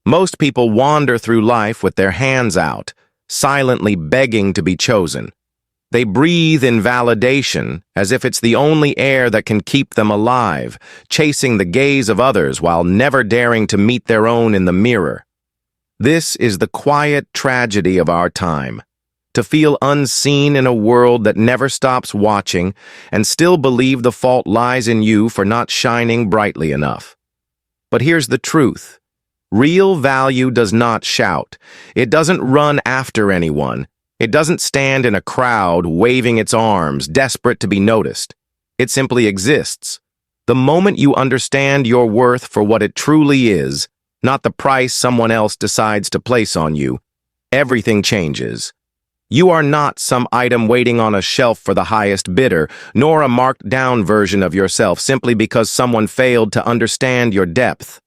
Most people wander through life with their hands out, silently begging to be chosen. They breathe in validation as if it's the only air that can keep them alive, chasing the gaze of others while never daring to meet their own in the mirror. This is the quiet tragedy of our time. To feel unseen in a world that never stops watching and still believe the fault lies in you for not shining brightly enough. But here's the truth. Real value does not shout. It doesn't run after anyone. It doesn't stand in a crowd waving its arms, desperate to be noticed. It simply exists. The moment you understand your worth for what it truly is, not the price someone else decides to place on you, everything changes. You are not some item waiting on a shelf for the highest bidder, nor a marked-down version of yourself simply because someone failed to understand your depth.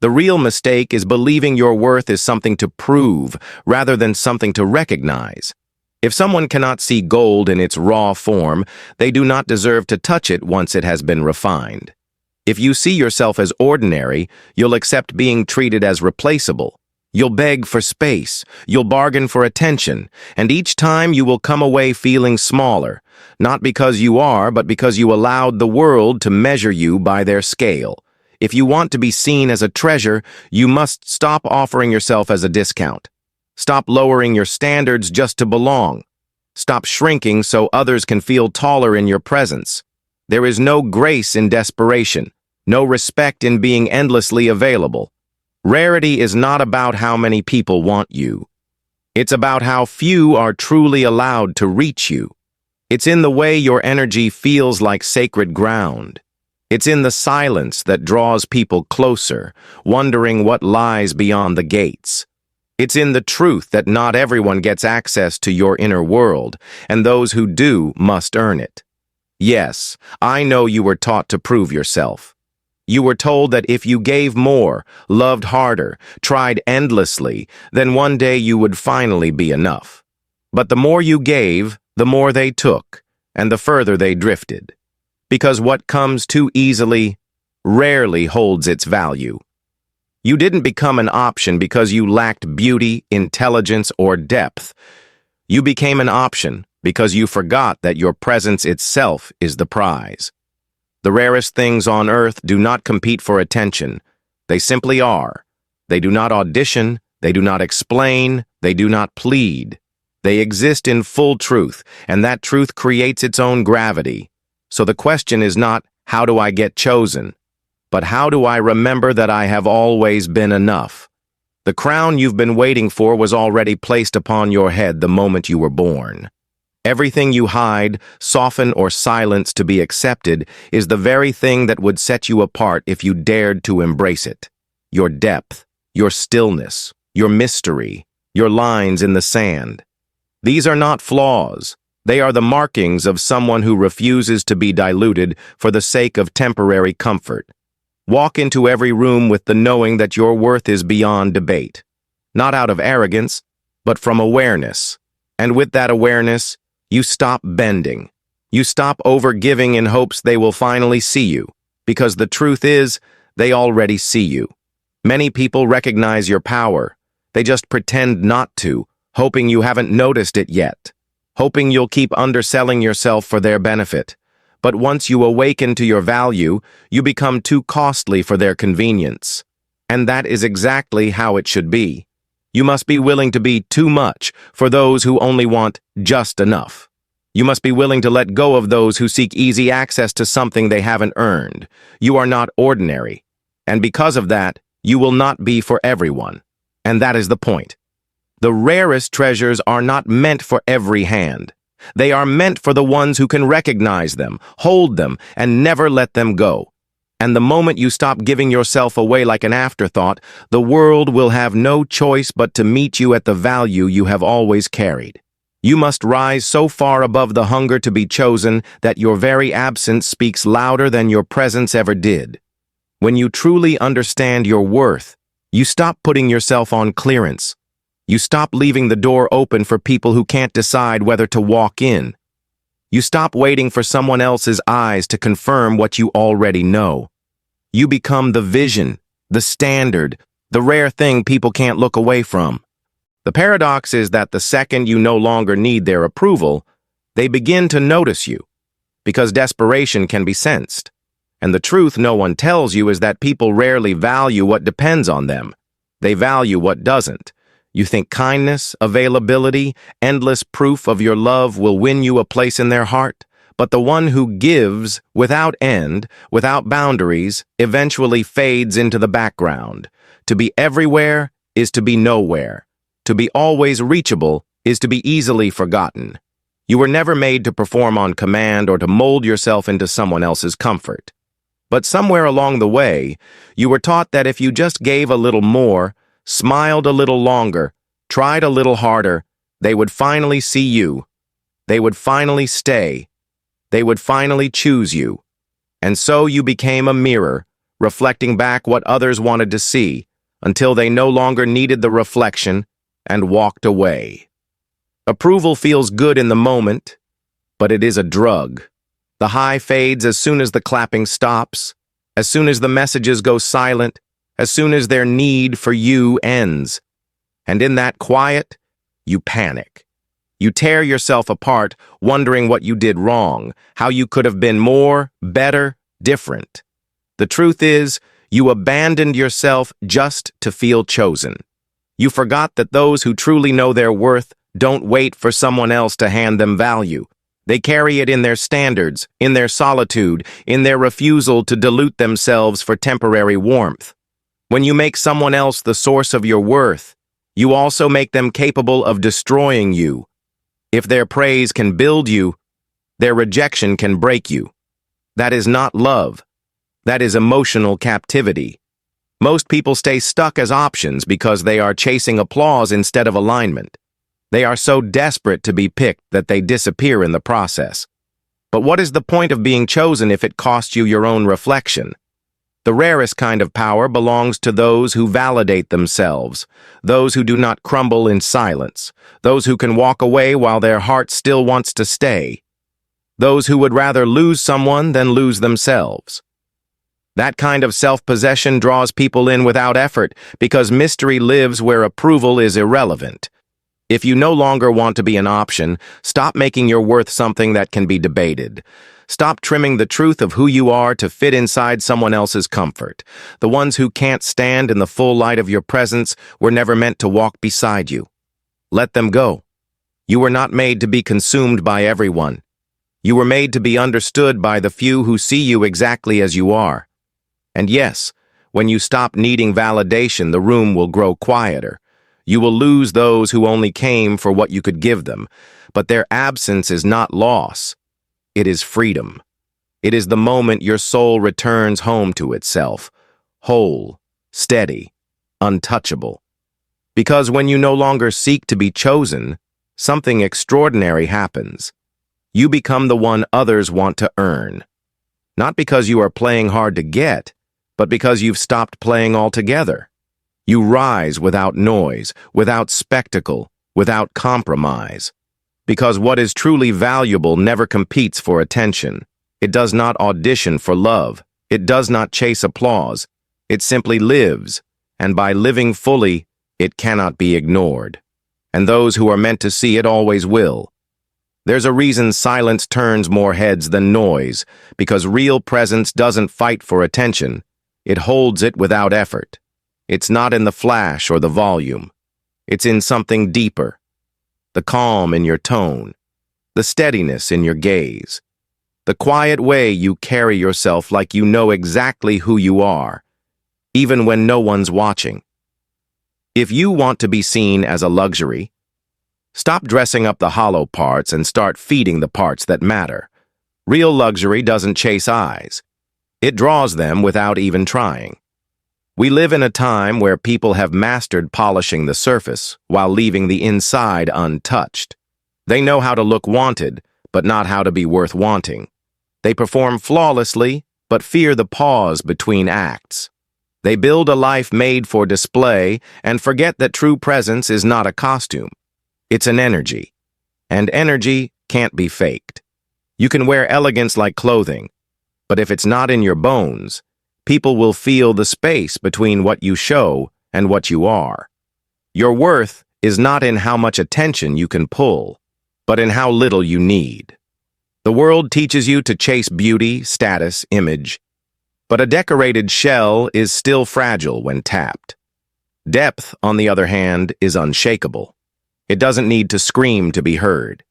The real mistake is believing your worth is something to prove rather than something to recognize. If someone cannot see gold in its raw form, they do not deserve to touch it once it has been refined. If you see yourself as ordinary, you'll accept being treated as replaceable. You'll beg for space, you'll bargain for attention, and each time you will come away feeling smaller, not because you are, but because you allowed the world to measure you by their scale. If you want to be seen as a treasure, you must stop offering yourself as a discount. Stop lowering your standards just to belong. Stop shrinking so others can feel taller in your presence. There is no grace in desperation, no respect in being endlessly available. Rarity is not about how many people want you. It's about how few are truly allowed to reach you. It's in the way your energy feels like sacred ground. It's in the silence that draws people closer, wondering what lies beyond the gates. It's in the truth that not everyone gets access to your inner world, and those who do must earn it. Yes, I know you were taught to prove yourself. You were told that if you gave more, loved harder, tried endlessly, then one day you would finally be enough. But the more you gave, the more they took, and the further they drifted. Because what comes too easily rarely holds its value. You didn't become an option because you lacked beauty, intelligence, or depth. You became an option because you forgot that your presence itself is the prize. The rarest things on earth do not compete for attention. They simply are. They do not audition, they do not explain, they do not plead. They exist in full truth, and that truth creates its own gravity. So the question is not, how do I get chosen? But how do I remember that I have always been enough? The crown you've been waiting for was already placed upon your head the moment you were born. Everything you hide, soften, or silence to be accepted is the very thing that would set you apart if you dared to embrace it. Your depth, your stillness, your mystery, your lines in the sand. These are not flaws. They are the markings of someone who refuses to be diluted for the sake of temporary comfort. Walk into every room with the knowing that your worth is beyond debate. Not out of arrogance, but from awareness. And with that awareness, you stop bending. You stop overgiving in hopes they will finally see you, because the truth is, they already see you. Many people recognize your power. They just pretend not to, hoping you haven't noticed it yet. Hoping you'll keep underselling yourself for their benefit. But once you awaken to your value, you become too costly for their convenience. And that is exactly how it should be. You must be willing to be too much for those who only want just enough. You must be willing to let go of those who seek easy access to something they haven't earned. You are not ordinary. And because of that, you will not be for everyone. And that is the point. The rarest treasures are not meant for every hand. They are meant for the ones who can recognize them, hold them, and never let them go. And the moment you stop giving yourself away like an afterthought, the world will have no choice but to meet you at the value you have always carried. You must rise so far above the hunger to be chosen that your very absence speaks louder than your presence ever did. When you truly understand your worth, you stop putting yourself on clearance. You stop leaving the door open for people who can't decide whether to walk in. You stop waiting for someone else's eyes to confirm what you already know. You become the vision, the standard, the rare thing people can't look away from. The paradox is that the second you no longer need their approval, they begin to notice you, because desperation can be sensed. And the truth no one tells you is that people rarely value what depends on them. They value what doesn't. You think kindness, availability, endless proof of your love will win you a place in their heart? But the one who gives, without end, without boundaries, eventually fades into the background. To be everywhere is to be nowhere. To be always reachable is to be easily forgotten. You were never made to perform on command or to mold yourself into someone else's comfort. But somewhere along the way, you were taught that if you just gave a little more, smiled a little longer, tried a little harder, they would finally see you. They would finally stay. They would finally choose you. And so you became a mirror, reflecting back what others wanted to see, until they no longer needed the reflection and walked away. Approval feels good in the moment, but it is a drug. The high fades as soon as the clapping stops, as soon as the messages go silent, as soon as their need for you ends. And in that quiet, you panic. You tear yourself apart, wondering what you did wrong, how you could have been more, better, different. The truth is, you abandoned yourself just to feel chosen. You forgot that those who truly know their worth don't wait for someone else to hand them value. They carry it in their standards, in their solitude, in their refusal to dilute themselves for temporary warmth. When you make someone else the source of your worth, you also make them capable of destroying you. If their praise can build you, their rejection can break you. That is not love. That is emotional captivity. Most people stay stuck as options because they are chasing applause instead of alignment. They are so desperate to be picked that they disappear in the process. But what is the point of being chosen if it costs you your own reflection? The rarest kind of power belongs to those who validate themselves, those who do not crumble in silence, those who can walk away while their heart still wants to stay, those who would rather lose someone than lose themselves. That kind of self-possession draws people in without effort because mystery lives where approval is irrelevant. If you no longer want to be an option, stop making your worth something that can be debated. Stop trimming the truth of who you are to fit inside someone else's comfort. The ones who can't stand in the full light of your presence were never meant to walk beside you. Let them go. You were not made to be consumed by everyone. You were made to be understood by the few who see you exactly as you are. And yes, when you stop needing validation, the room will grow quieter. You will lose those who only came for what you could give them, but their absence is not loss. It is freedom. It is the moment your soul returns home to itself, whole, steady, untouchable. Because when you no longer seek to be chosen, something extraordinary happens. You become the one others want to earn. Not because you are playing hard to get, but because you've stopped playing altogether. You rise without noise, without spectacle, without compromise. Because what is truly valuable never competes for attention. It does not audition for love. It does not chase applause. It simply lives, and by living fully, it cannot be ignored. And those who are meant to see it always will. There's a reason silence turns more heads than noise, because real presence doesn't fight for attention. It holds it without effort. It's not in the flash or the volume. It's in something deeper. The calm in your tone, the steadiness in your gaze, the quiet way you carry yourself like you know exactly who you are, even when no one's watching. If you want to be seen as a luxury, stop dressing up the hollow parts and start feeding the parts that matter. Real luxury doesn't chase eyes. It draws them without even trying. We live in a time where people have mastered polishing the surface while leaving the inside untouched. They know how to look wanted, but not how to be worth wanting. They perform flawlessly, but fear the pause between acts. They build a life made for display and forget that true presence is not a costume. It's an energy. And energy can't be faked. You can wear elegance like clothing, but if it's not in your bones, people will feel the space between what you show and what you are. Your worth is not in how much attention you can pull, but in how little you need. The world teaches you to chase beauty, status, image, but a decorated shell is still fragile when tapped. Depth, on the other hand, is unshakable. It doesn't need to scream to be heard.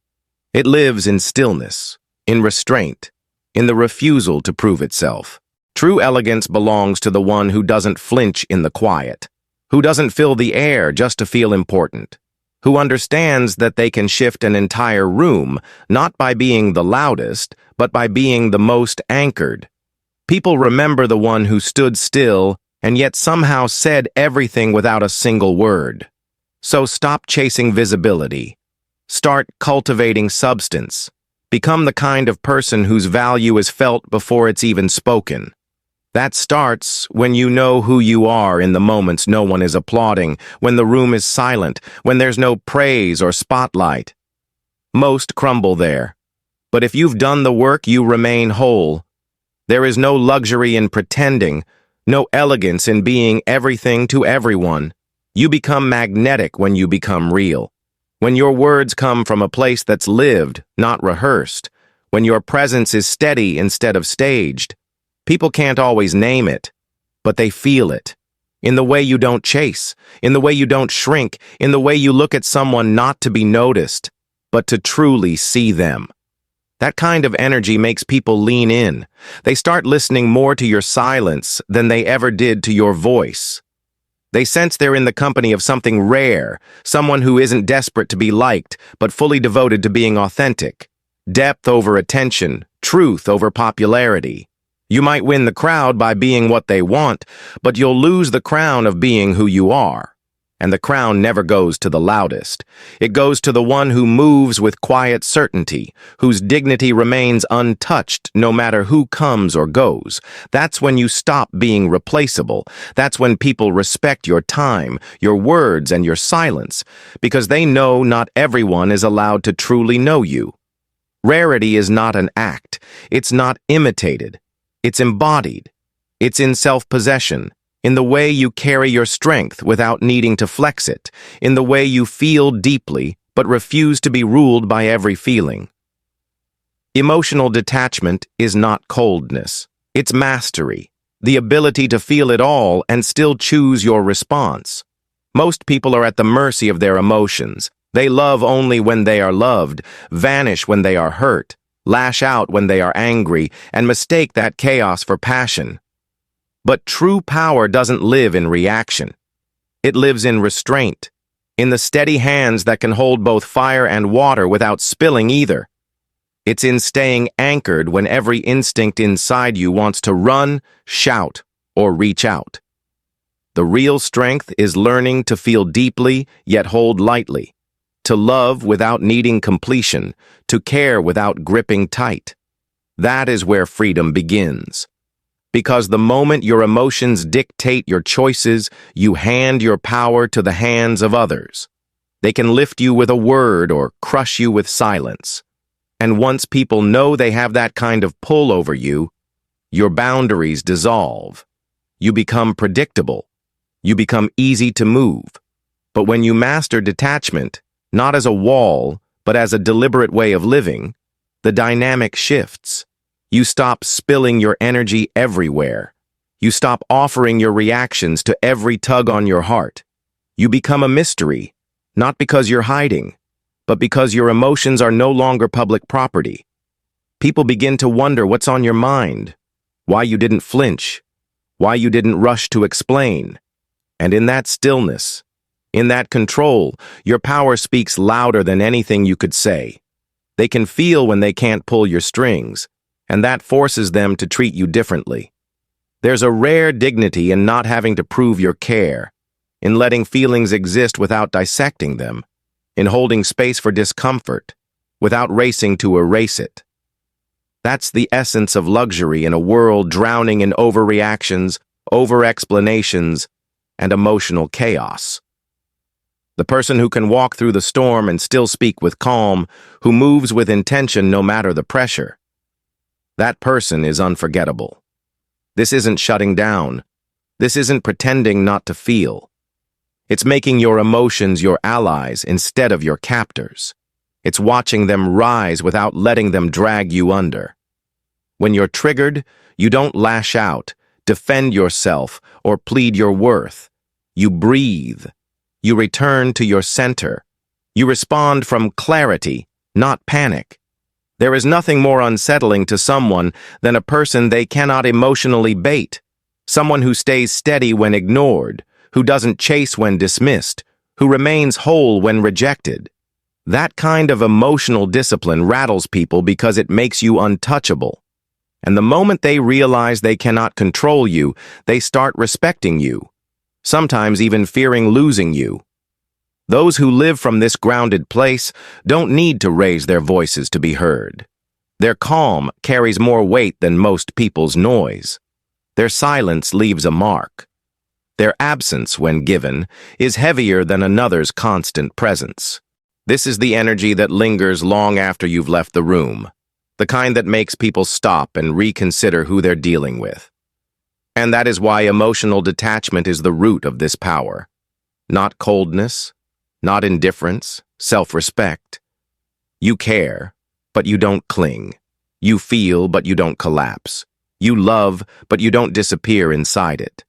It lives in stillness, in restraint, in the refusal to prove itself. True elegance belongs to the one who doesn't flinch in the quiet, who doesn't fill the air just to feel important, who understands that they can shift an entire room, not by being the loudest, but by being the most anchored. People remember the one who stood still and yet somehow said everything without a single word. So stop chasing visibility. Start cultivating substance. Become the kind of person whose value is felt before it's even spoken. That starts when you know who you are in the moments no one is applauding, when the room is silent, when there's no praise or spotlight. Most crumble there. But if you've done the work, you remain whole. There is no luxury in pretending, no elegance in being everything to everyone. You become magnetic when you become real. When your words come from a place that's lived, not rehearsed. When your presence is steady instead of staged. People can't always name it, but they feel it. In the way you don't chase, in the way you don't shrink, in the way you look at someone not to be noticed, but to truly see them. That kind of energy makes people lean in. They start listening more to your silence than they ever did to your voice. They sense they're in the company of something rare, someone who isn't desperate to be liked, but fully devoted to being authentic. Depth over attention, truth over popularity. You might win the crowd by being what they want, but you'll lose the crown of being who you are. And the crown never goes to the loudest. It goes to the one who moves with quiet certainty, whose dignity remains untouched no matter who comes or goes. That's when you stop being replaceable. That's when people respect your time, your words, and your silence, because they know not everyone is allowed to truly know you. Rarity is not an act. It's not imitated. It's embodied. It's in self-possession. In the way you carry your strength without needing to flex it, in the way you feel deeply but refuse to be ruled by every feeling. Emotional detachment is not coldness. It's mastery, the ability to feel it all and still choose your response. Most people are at the mercy of their emotions. They love only when they are loved, vanish when they are hurt, lash out when they are angry, and mistake that chaos for passion. But true power doesn't live in reaction. It lives in restraint, in the steady hands that can hold both fire and water without spilling either. It's in staying anchored when every instinct inside you wants to run, shout, or reach out. The real strength is learning to feel deeply yet hold lightly, to love without needing completion, to care without gripping tight. That is where freedom begins. Because the moment your emotions dictate your choices, you hand your power to the hands of others. They can lift you with a word or crush you with silence. And once people know they have that kind of pull over you, your boundaries dissolve. You become predictable. You become easy to move. But when you master detachment, not as a wall, but as a deliberate way of living, the dynamic shifts. You stop spilling your energy everywhere. You stop offering your reactions to every tug on your heart. You become a mystery, not because you're hiding, but because your emotions are no longer public property. People begin to wonder what's on your mind, why you didn't flinch, why you didn't rush to explain. And in that stillness, in that control, your power speaks louder than anything you could say. They can feel when they can't pull your strings, and that forces them to treat you differently. There's a rare dignity in not having to prove your care, in letting feelings exist without dissecting them, in holding space for discomfort, without racing to erase it. That's the essence of luxury in a world drowning in overreactions, over-explanations, and emotional chaos. The person who can walk through the storm and still speak with calm, who moves with intention no matter the pressure. That person is unforgettable. This isn't shutting down. This isn't pretending not to feel. It's making your emotions your allies instead of your captors. It's watching them rise without letting them drag you under. When you're triggered, you don't lash out, defend yourself, or plead your worth. You breathe. You return to your center. You respond from clarity, not panic. There is nothing more unsettling to someone than a person they cannot emotionally bait. Someone who stays steady when ignored, who doesn't chase when dismissed, who remains whole when rejected. That kind of emotional discipline rattles people because it makes you untouchable. And the moment they realize they cannot control you, they start respecting you, sometimes even fearing losing you. Those who live from this grounded place don't need to raise their voices to be heard. Their calm carries more weight than most people's noise. Their silence leaves a mark. Their absence, when given, is heavier than another's constant presence. This is the energy that lingers long after you've left the room, the kind that makes people stop and reconsider who they're dealing with. And that is why emotional detachment is the root of this power. Not coldness, not indifference, self-respect. You care, but you don't cling. You feel, but you don't collapse. You love, but you don't disappear inside it.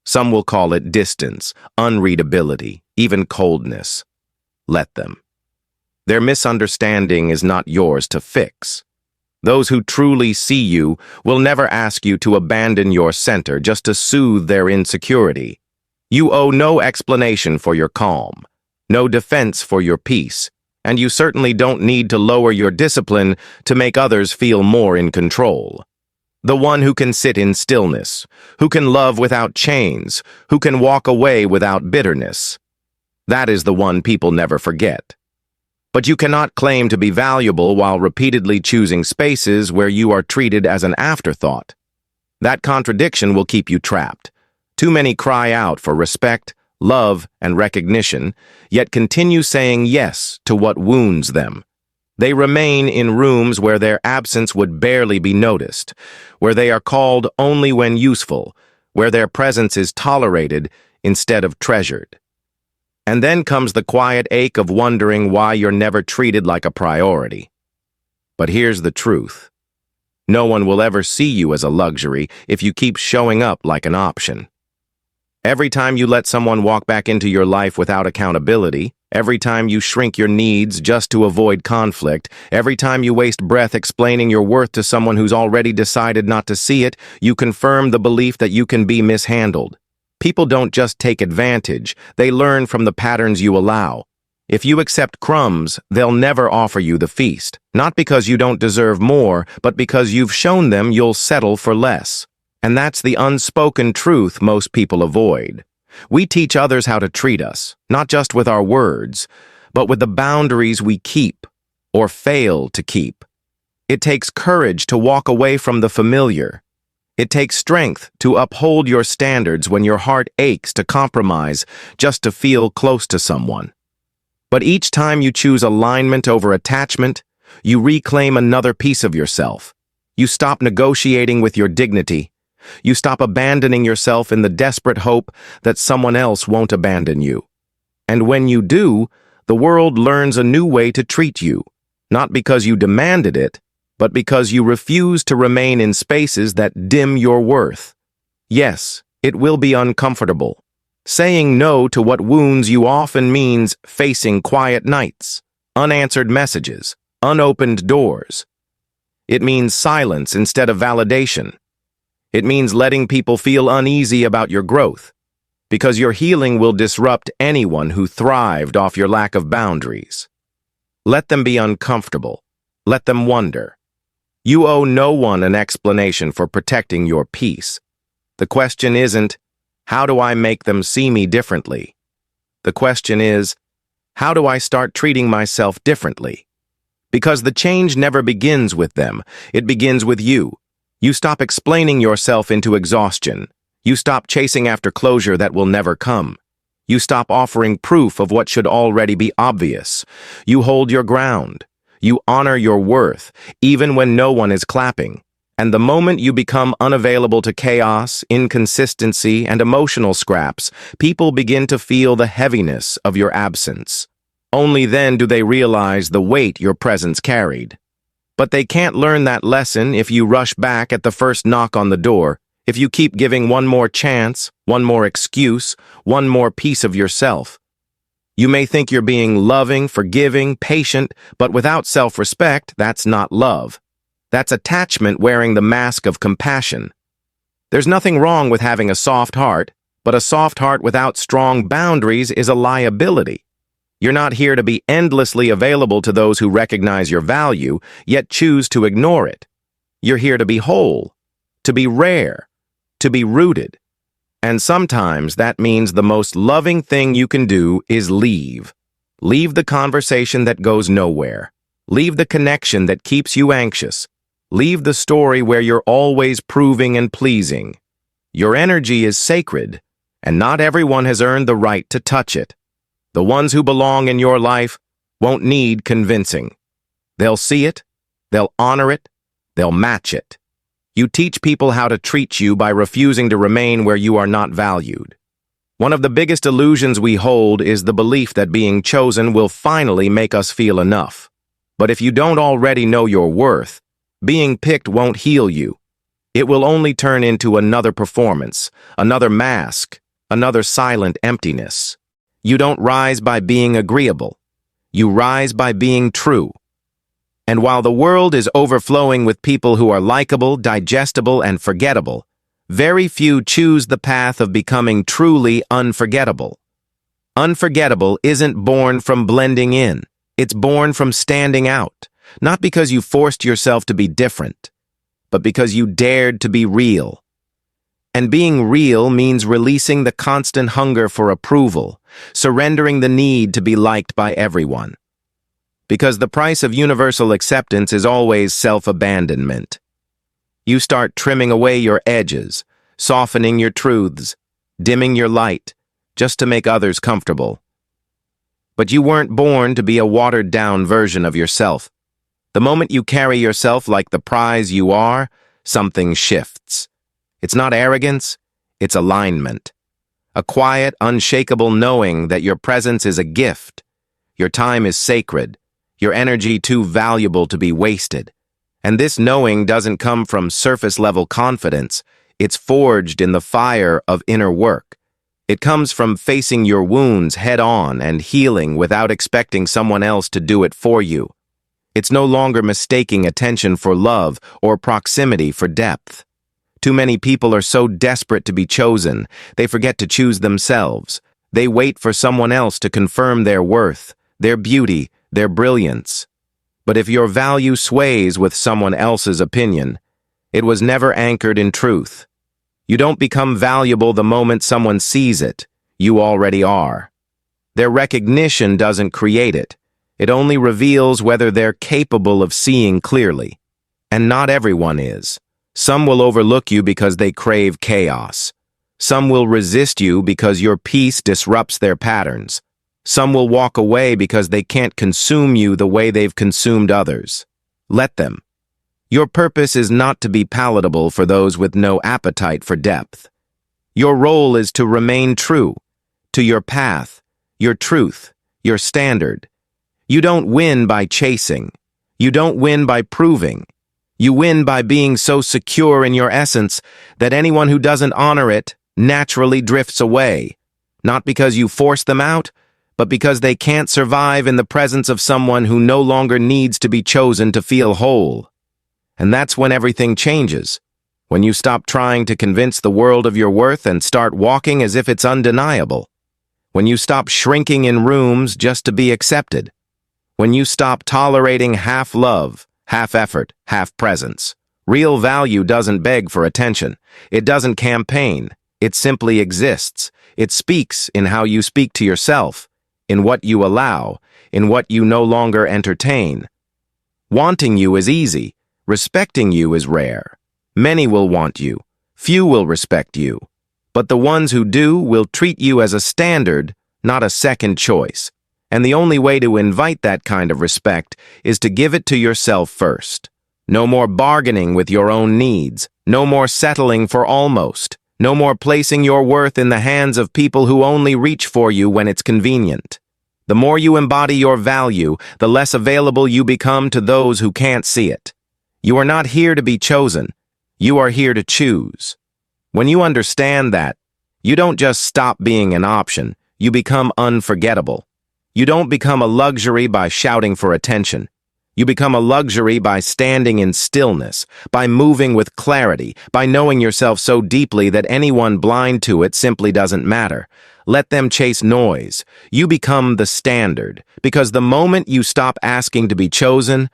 Some will call it distance, unreadability, even coldness. Let them. Their misunderstanding is not yours to fix. Those who truly see you will never ask you to abandon your center just to soothe their insecurity. You owe no explanation for your calm, no defense for your peace, and you certainly don't need to lower your discipline to make others feel more in control. The one who can sit in stillness, who can love without chains, who can walk away without bitterness. That is the one people never forget. But you cannot claim to be valuable while repeatedly choosing spaces where you are treated as an afterthought. That contradiction will keep you trapped. Too many cry out for respect, love, and recognition, yet continue saying yes to what wounds them. They remain in rooms where their absence would barely be noticed, where they are called only when useful, where their presence is tolerated instead of treasured. And then comes the quiet ache of wondering why you're never treated like a priority. But here's the truth. No one will ever see you as a luxury if you keep showing up like an option. Every time you let someone walk back into your life without accountability, every time you shrink your needs just to avoid conflict, every time you waste breath explaining your worth to someone who's already decided not to see it, you confirm the belief that you can be mishandled. People don't just take advantage, they learn from the patterns you allow. If you accept crumbs, they'll never offer you the feast, not because you don't deserve more, but because you've shown them you'll settle for less. And that's the unspoken truth most people avoid. We teach others how to treat us, not just with our words, but with the boundaries we keep or fail to keep. It takes courage to walk away from the familiar. It takes strength to uphold your standards when your heart aches to compromise just to feel close to someone. But each time you choose alignment over attachment, you reclaim another piece of yourself. You stop negotiating with your dignity. You stop abandoning yourself in the desperate hope that someone else won't abandon you. And when you do, the world learns a new way to treat you, not because you demanded it, but because you refuse to remain in spaces that dim your worth. Yes, it will be uncomfortable. Saying no to what wounds you often means facing quiet nights, unanswered messages, unopened doors. It means silence instead of validation. It means letting people feel uneasy about your growth, because your healing will disrupt anyone who thrived off your lack of boundaries. Let them be uncomfortable. Let them wonder. You owe no one an explanation for protecting your peace. The question isn't, how do I make them see me differently? The question is, how do I start treating myself differently? Because the change never begins with them, it begins with you. You stop explaining yourself into exhaustion. You stop chasing after closure that will never come. You stop offering proof of what should already be obvious. You hold your ground. You honor your worth, even when no one is clapping. And the moment you become unavailable to chaos, inconsistency, and emotional scraps, people begin to feel the heaviness of your absence. Only then do they realize the weight your presence carried. But they can't learn that lesson if you rush back at the first knock on the door, if you keep giving one more chance, one more excuse, one more piece of yourself. You may think you're being loving, forgiving, patient, but without self-respect, that's not love. That's attachment wearing the mask of compassion. There's nothing wrong with having a soft heart, but a soft heart without strong boundaries is a liability. You're not here to be endlessly available to those who recognize your value, yet choose to ignore it. You're here to be whole, to be rare, to be rooted. And sometimes that means the most loving thing you can do is leave. Leave the conversation that goes nowhere. Leave the connection that keeps you anxious. Leave the story where you're always proving and pleasing. Your energy is sacred, and not everyone has earned the right to touch it. The ones who belong in your life won't need convincing. They'll see it, they'll honor it, they'll match it. You teach people how to treat you by refusing to remain where you are not valued. One of the biggest illusions we hold is the belief that being chosen will finally make us feel enough. But if you don't already know your worth, being picked won't heal you. It will only turn into another performance, another mask, another silent emptiness. You don't rise by being agreeable. You rise by being true. And while the world is overflowing with people who are likable, digestible, and forgettable, very few choose the path of becoming truly unforgettable. Unforgettable isn't born from blending in. It's born from standing out, not because you forced yourself to be different, but because you dared to be real. And being real means releasing the constant hunger for approval, surrendering the need to be liked by everyone. Because the price of universal acceptance is always self-abandonment. You start trimming away your edges, softening your truths, dimming your light, just to make others comfortable. But you weren't born to be a watered-down version of yourself. The moment you carry yourself like the prize you are, something shifts. It's not arrogance, it's alignment. A quiet, unshakable knowing that your presence is a gift. Your time is sacred. Your energy too valuable to be wasted. And this knowing doesn't come from surface-level confidence. It's forged in the fire of inner work. It comes from facing your wounds head-on and healing without expecting someone else to do it for you. It's no longer mistaking attention for love or proximity for depth. Too many people are so desperate to be chosen, they forget to choose themselves. They wait for someone else to confirm their worth, their beauty, their brilliance. But if your value sways with someone else's opinion, it was never anchored in truth. You don't become valuable the moment someone sees it. You already are. Their recognition doesn't create it. It only reveals whether they're capable of seeing clearly. And not everyone is. Some will overlook you because they crave chaos. Some will resist you because your peace disrupts their patterns. Some will walk away because they can't consume you the way they've consumed others. Let them. Your purpose is not to be palatable for those with no appetite for depth. Your role is to remain true to your path, your truth, your standard. You don't win by chasing. You don't win by proving. You win by being so secure in your essence that anyone who doesn't honor it naturally drifts away, not because you force them out, but because they can't survive in the presence of someone who no longer needs to be chosen to feel whole. And that's when everything changes, when you stop trying to convince the world of your worth and start walking as if it's undeniable, when you stop shrinking in rooms just to be accepted, when you stop tolerating half love, half effort, half presence. Real value doesn't beg for attention. It doesn't campaign. It simply exists. It speaks in how you speak to yourself, in what you allow, in what you no longer entertain. Wanting you is easy. Respecting you is rare. Many will want you. Few will respect you. But the ones who do will treat you as a standard, not a second choice. And the only way to invite that kind of respect is to give it to yourself first. No more bargaining with your own needs. No more settling for almost. No more placing your worth in the hands of people who only reach for you when it's convenient. The more you embody your value, the less available you become to those who can't see it. You are not here to be chosen. You are here to choose. When you understand that, you don't just stop being an option, you become unforgettable. You don't become a luxury by shouting for attention. You become a luxury by standing in stillness, by moving with clarity, by knowing yourself so deeply that anyone blind to it simply doesn't matter. Let them chase noise. You become the standard, because the moment you stop asking to be chosen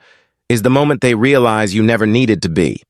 is the moment they realize you never needed to be.